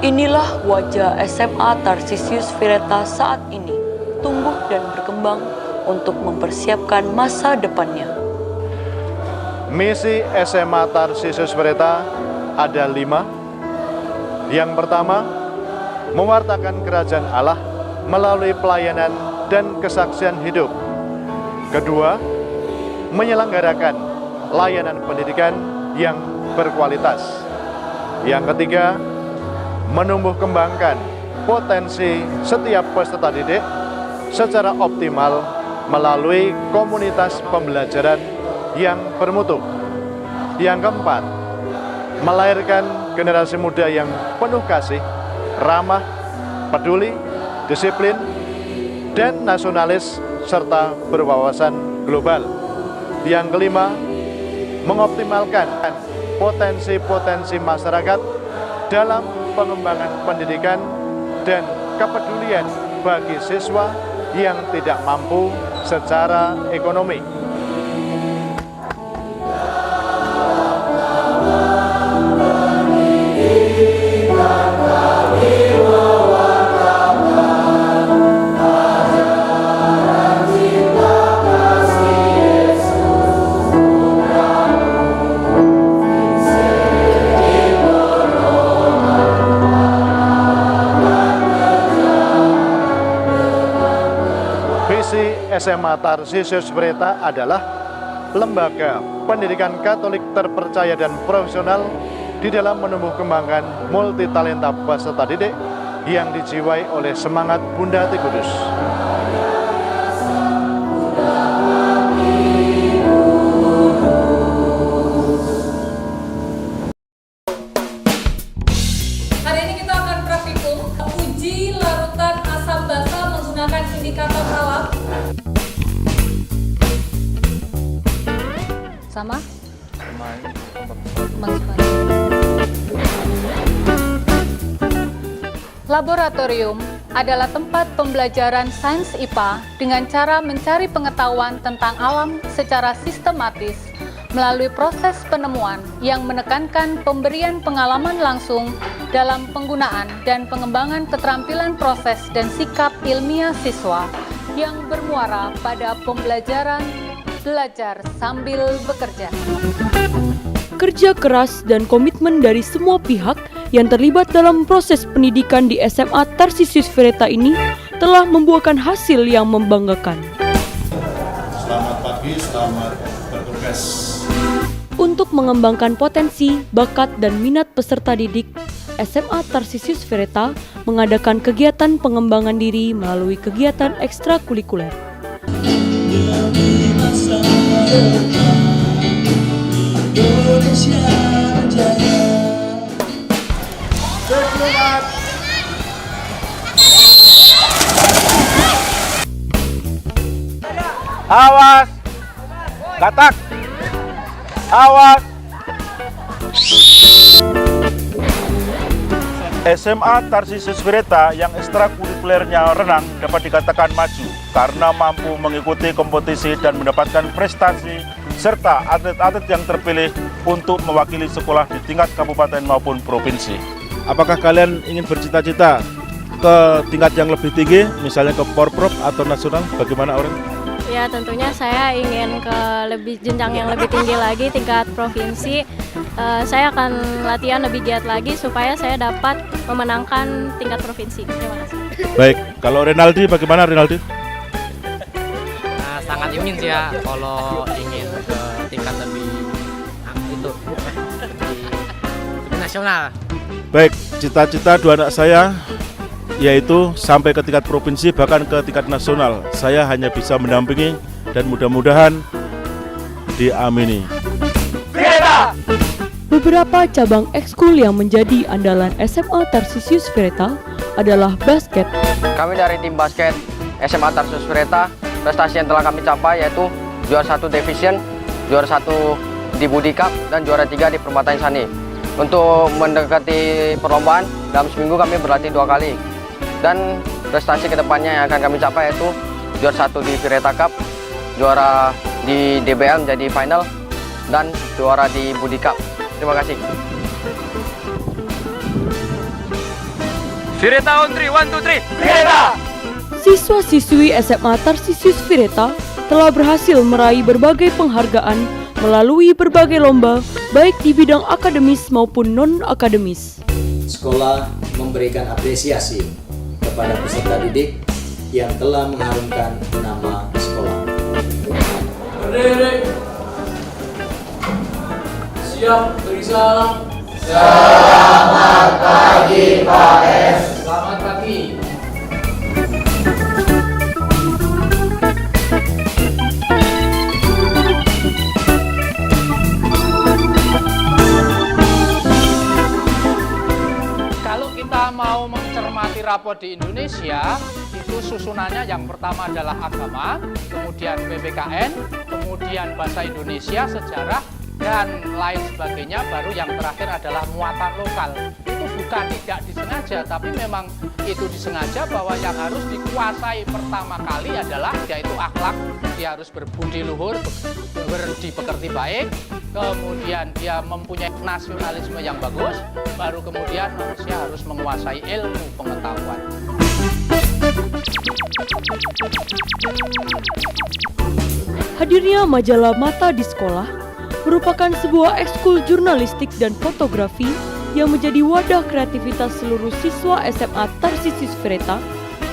Inilah wajah SMA Tarsisius Vireta saat ini, tumbuh dan berkembang untuk mempersiapkan masa depannya. Misi SMA Tarsisius Vireta ada 5. Yang pertama, mewartakan kerajaan Allah melalui pelayanan dan kesaksian hidup. Kedua, menyelenggarakan layanan pendidikan yang berkualitas. Yang ketiga, menumbuh kembangkan potensi setiap peserta didik secara optimal melalui komunitas pembelajaran yang bermutu. Yang keempat, melahirkan generasi muda yang penuh kasih, ramah, peduli, disiplin, dan nasionalis serta berwawasan global. Yang kelima, mengoptimalkan potensi-potensi masyarakat dalam pengembangan pendidikan dan kepedulian bagi siswa yang tidak mampu secara ekonomi. SMA Tarsisius Vireta adalah lembaga pendidikan Katolik terpercaya dan profesional di dalam menumbuh kembangkan multitalenta peserta didik yang dijiwai oleh semangat Bunda Hati Kudus. Hari ini kita akan praktikum uji larutan asam basa menggunakan indikator alam. Sama? Laboratorium adalah tempat pembelajaran sains IPA dengan cara mencari pengetahuan tentang alam secara sistematis melalui proses penemuan yang menekankan pemberian pengalaman langsung dalam penggunaan dan pengembangan keterampilan proses dan sikap ilmiah siswa yang bermuara pada pembelajaran belajar sambil bekerja. Kerja keras dan komitmen dari semua pihak yang terlibat dalam proses pendidikan di SMA Tarsisius Vireta ini telah membuahkan hasil yang membanggakan. Selamat pagi, selamat bertugas. Untuk mengembangkan potensi, bakat, dan minat peserta didik, SMA Tarsisius Vireta mengadakan kegiatan pengembangan diri melalui kegiatan ekstrakurikuler. Indonesia Jaya. Awas, katak, awas. SMA Tarsisius Vireta yang ekstrakurikulernya renang dapat dikatakan maju karena mampu mengikuti kompetisi dan mendapatkan prestasi serta atlet-atlet yang terpilih untuk mewakili sekolah di tingkat kabupaten maupun provinsi. Apakah kalian ingin bercita-cita ke tingkat yang lebih tinggi, misalnya ke Porprov atau nasional? Bagaimana orang? Ya, tentunya saya ingin ke jenjang yang lebih tinggi lagi, tingkat provinsi. Saya akan latihan lebih giat lagi supaya saya dapat memenangkan tingkat provinsi. Terima kasih. Baik, kalau Renaldi bagaimana Renaldi? Sangat ingin sih ya, kalau ingin ke tingkat lebih nasional. Baik, cita-cita dua anak saya yaitu sampai ke tingkat provinsi bahkan ke tingkat nasional. Saya hanya bisa mendampingi dan mudah-mudahan diamini. Beberapa cabang ekskul yang menjadi andalan SMA Tarsisius Vireta adalah basket. Kami dari tim basket SMA Tarsisius Vireta, prestasi yang telah kami capai yaitu juara 1 division, juara 1 di Budi Cup, dan juara 3 di Permata Insani. Untuk mendekati perlombaan, dalam seminggu kami berlatih 2 kali. Dan prestasi kedepannya yang akan kami capai yaitu juara 1 di Vireta Cup, juara di DBL menjadi final, dan juara di Budi Cup. Terima kasih. Vireta on 3, 1, 2, 3. Vireta! Siswa-siswi SMA Tarsisius Vireta telah berhasil meraih berbagai penghargaan melalui berbagai lomba, baik di bidang akademis maupun non-akademis. Sekolah memberikan apresiasi kepada peserta didik yang telah mengharumkan nama sekolah. Berdiri. Siap beri salam. Selamat pagi Pak S. Selamat pagi. Kalau kita mau mencermati rapor di Indonesia, itu susunannya yang pertama adalah agama, kemudian PPKN, kemudian bahasa Indonesia, sejarah, dan lain sebagainya. Baru yang terakhir adalah muatan lokal. Itu bukan tidak disengaja, tapi memang itu disengaja bahwa yang harus dikuasai pertama kali adalah yaitu akhlak. Dia harus berbudi luhur, budi pekerti baik, kemudian dia mempunyai nasionalisme yang bagus, baru kemudian manusia harus menguasai ilmu pengetahuan. Hadirnya majalah Mata di sekolah merupakan sebuah ekskul jurnalistik dan fotografi yang menjadi wadah kreativitas seluruh siswa SMA Tarsisius Vireta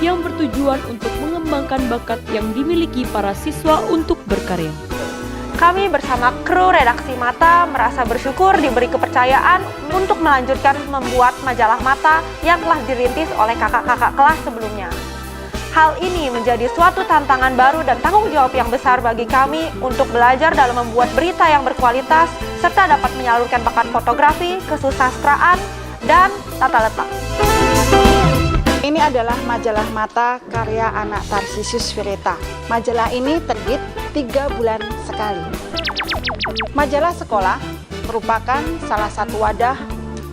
yang bertujuan untuk mengembangkan bakat yang dimiliki para siswa untuk berkarya. Kami bersama kru redaksi Mata merasa bersyukur diberi kepercayaan untuk melanjutkan membuat majalah Mata yang telah dirintis oleh kakak-kakak kelas sebelumnya. Hal ini menjadi suatu tantangan baru dan tanggung jawab yang besar bagi kami untuk belajar dalam membuat berita yang berkualitas serta dapat menyalurkan bakat fotografi, kesusastraan, dan tata letak. Ini adalah majalah Mata karya anak Tarsisius Vireta. Majalah ini terbit 3 bulan sekali. Majalah sekolah merupakan salah satu wadah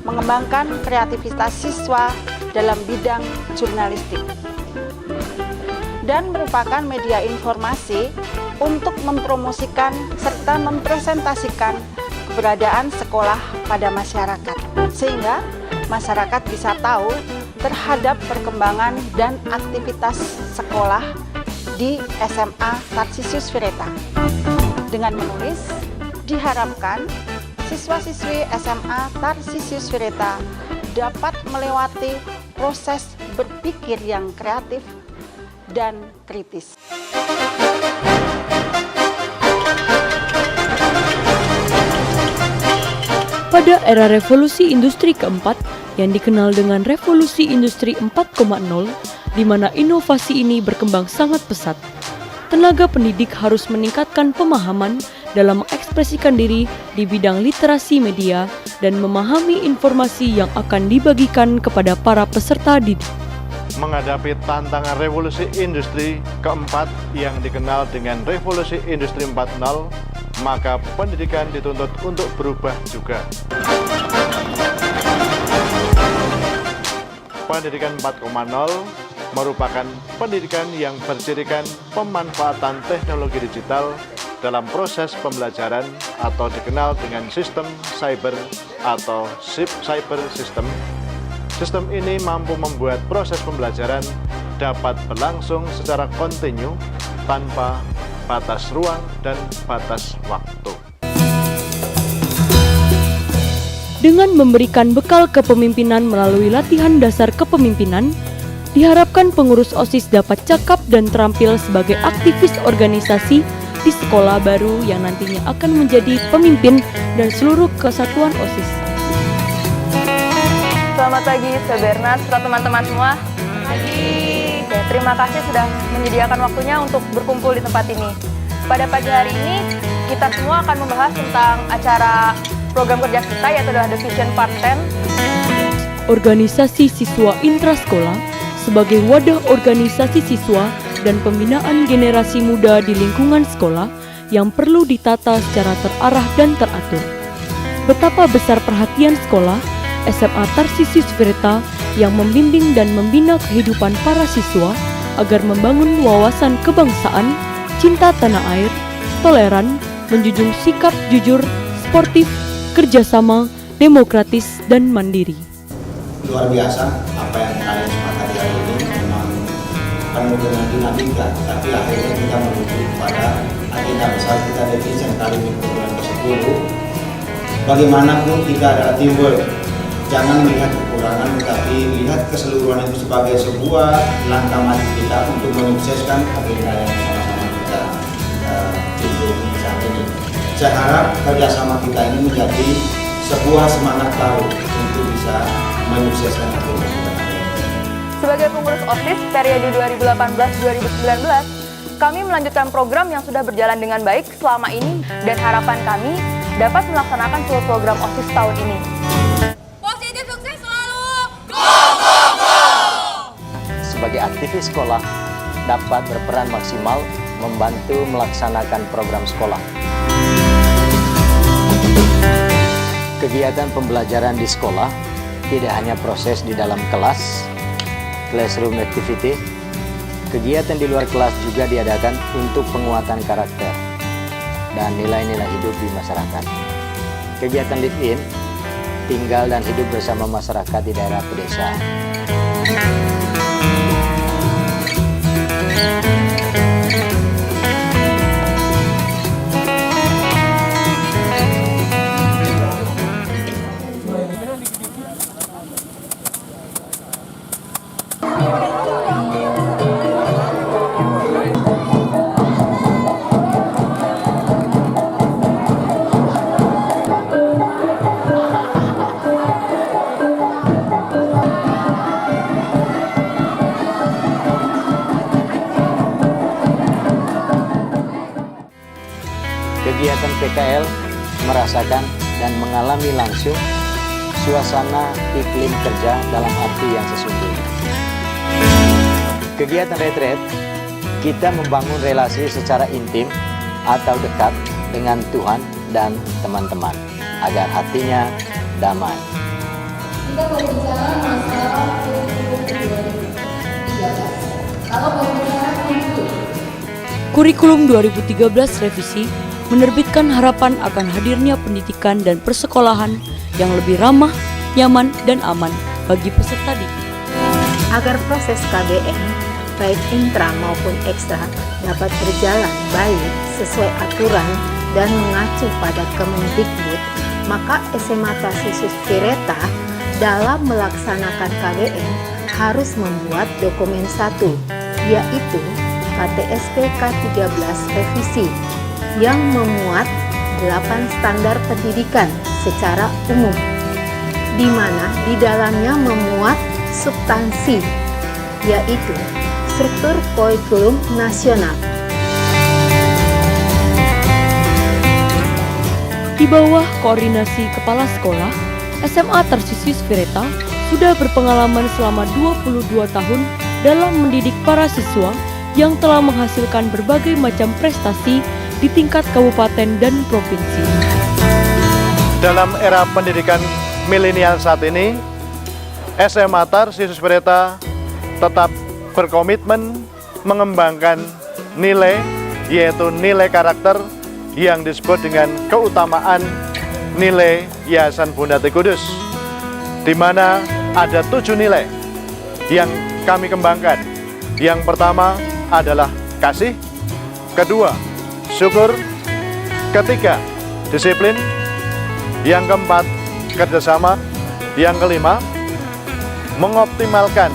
mengembangkan kreativitas siswa dalam bidang jurnalistik dan merupakan media informasi untuk mempromosikan serta mempresentasikan keberadaan sekolah pada masyarakat, sehingga masyarakat bisa tahu terhadap perkembangan dan aktivitas sekolah di SMA Tarsisius Vireta. Dengan menulis, diharapkan siswa-siswi SMA Tarsisius Vireta dapat melewati proses berpikir yang kreatif dan kritis. Pada era revolusi industri keempat yang dikenal dengan revolusi industri 4.0, di mana inovasi ini berkembang sangat pesat, tenaga pendidik harus meningkatkan pemahaman dalam mengekspresikan diri di bidang literasi media dan memahami informasi yang akan dibagikan kepada para peserta didik. Menghadapi tantangan revolusi industri keempat yang dikenal dengan revolusi industri 4.0, maka pendidikan dituntut untuk berubah juga. Pendidikan 4.0 merupakan pendidikan yang bercirikan pemanfaatan teknologi digital dalam proses pembelajaran atau dikenal dengan sistem cyber atau cyber system. Sistem ini mampu membuat proses pembelajaran dapat berlangsung secara kontinu tanpa batas ruang dan batas waktu. Dengan memberikan bekal kepemimpinan melalui latihan dasar kepemimpinan, diharapkan pengurus OSIS dapat cakap dan terampil sebagai aktivis organisasi di sekolah baru yang nantinya akan menjadi pemimpin dan seluruh kesatuan OSIS. Selamat pagi, saya Bernard serta teman-teman semua. Pagi. Ya, terima kasih sudah menyediakan waktunya untuk berkumpul di tempat ini. Pada pagi hari ini, kita semua akan membahas tentang acara program kerja kita, yaitu adalah The Vision Part 10. Organisasi Siswa Intrasekolah sebagai wadah organisasi siswa dan pembinaan generasi muda di lingkungan sekolah yang perlu ditata secara terarah dan teratur. Betapa besar perhatian sekolah SMA Tarsisius Vireta yang membimbing dan membina kehidupan para siswa agar membangun wawasan kebangsaan, cinta tanah air, toleran, menjunjung sikap jujur, sportif, kerjasama, demokratis, dan mandiri. luar biasa apa yang kalian sepakati hari ini, memang penuh dengan dinamika, tapi akhirnya kita menuju pada agenda besar kita Division kali ini program ke-10. Bagaimanapun kita adalah teamwork, jangan melihat kekurangan, tapi lihat keseluruhan itu sebagai sebuah langkah maju kita untuk menyukseskan agenda yang sama-sama kita tuju saat ini. Saya harap kerjasama kita ini menjadi sebuah semangat baru untuk bisa menyukseskan agenda kita. Sebagai pengurus OSIS periode 2018-2019, kami melanjutkan program yang sudah berjalan dengan baik selama ini dan harapan kami dapat melaksanakan seluruh program OSIS tahun ini. Positif sukses selalu. Sebagai aktivis sekolah dapat berperan maksimal membantu melaksanakan program sekolah. Kegiatan pembelajaran di sekolah tidak hanya proses di dalam kelas, classroom activity, kegiatan di luar kelas juga diadakan untuk penguatan karakter dan nilai-nilai hidup di masyarakat. Kegiatan live-in, tinggal dan hidup bersama masyarakat di daerah pedesaan. Kegiatan PKL merasakan dan mengalami langsung suasana iklim kerja dalam arti yang sesungguhnya. Kegiatan retret, kita membangun relasi secara intim atau dekat dengan Tuhan dan teman-teman agar hatinya damai. Kita berbicara masalah Kurikulum 2013 revisi menerbitkan harapan akan hadirnya pendidikan dan persekolahan yang lebih ramah, nyaman, dan aman bagi peserta didik. Agar proses KBM, baik intra maupun ekstra, dapat berjalan baik sesuai aturan dan mengacu pada Kemendikbud, maka SMA Tarsius Vireta dalam melaksanakan KBM harus membuat dokumen 1, yaitu KTSP K13 revisi yang memuat 8 standar pendidikan secara umum, di mana di dalamnya memuat substansi, yaitu struktur kurikulum nasional. Di bawah koordinasi Kepala Sekolah, SMA Tarsius Vireta sudah berpengalaman selama 22 tahun dalam mendidik para siswa yang telah menghasilkan berbagai macam prestasi di tingkat kabupaten dan provinsi. Dalam era pendidikan milenial saat ini, SMA Tarsius Vireta tetap berkomitmen mengembangkan nilai, yaitu nilai karakter yang disebut dengan keutamaan nilai Yayasan Bunda Hati Kudus, di mana ada 7 nilai yang kami kembangkan. Yang pertama adalah kasih, kedua syukur, ketiga disiplin, yang keempat kerjasama, yang kelima mengoptimalkan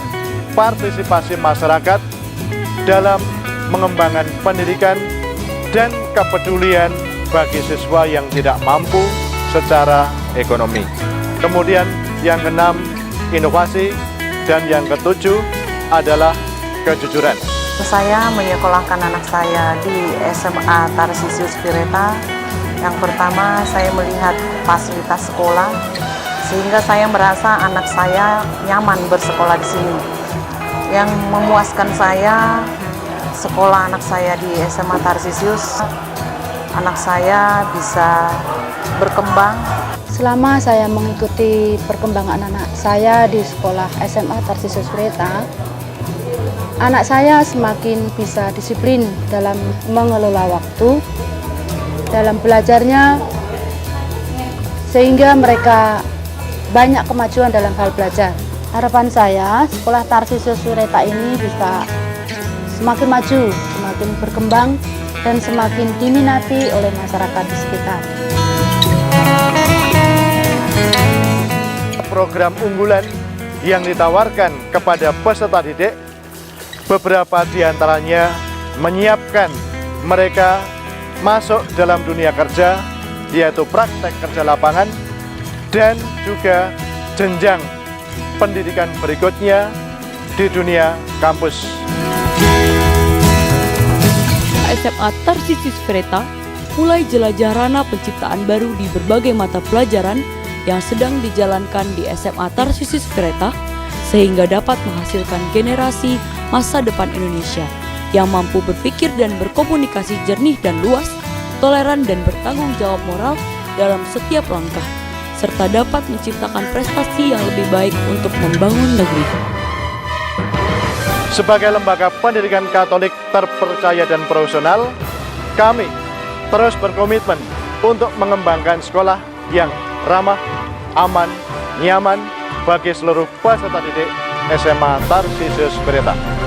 partisipasi masyarakat dalam mengembangkan pendidikan dan kepedulian bagi siswa yang tidak mampu secara ekonomi. Kemudian yang keenam inovasi, dan yang ketujuh adalah kejujuran. Saya menyekolahkan anak saya di SMA Tarsius Vireta. Yang pertama, saya melihat fasilitas sekolah, sehingga saya merasa anak saya nyaman bersekolah di sini. Yang memuaskan saya, sekolah anak saya di SMA Tarsius, anak saya bisa berkembang. Selama saya mengikuti perkembangan anak saya di sekolah SMA Tarsius Vireta, anak saya semakin bisa disiplin dalam mengelola waktu, dalam belajarnya, sehingga mereka banyak kemajuan dalam hal belajar. Harapan saya, sekolah Tarsisius Wireta ini bisa semakin maju, semakin berkembang, dan semakin diminati oleh masyarakat di sekitar. Program unggulan yang ditawarkan kepada peserta didik, beberapa di antaranya menyiapkan mereka masuk dalam dunia kerja, yaitu praktek kerja lapangan, dan juga jenjang pendidikan berikutnya di dunia kampus. SMA Tarsisius Wireta mulai jelajah ranah penciptaan baru di berbagai mata pelajaran yang sedang dijalankan di SMA Tarsisius Wireta, sehingga dapat menghasilkan generasi masa depan Indonesia yang mampu berpikir dan berkomunikasi jernih dan luas, toleran dan bertanggung jawab moral dalam setiap langkah, serta dapat menciptakan prestasi yang lebih baik untuk membangun negeri. Sebagai lembaga pendidikan Katolik terpercaya dan profesional, kami terus berkomitmen untuk mengembangkan sekolah yang ramah, aman, nyaman bagi seluruh peserta didik SMA Tarsisius Wireta.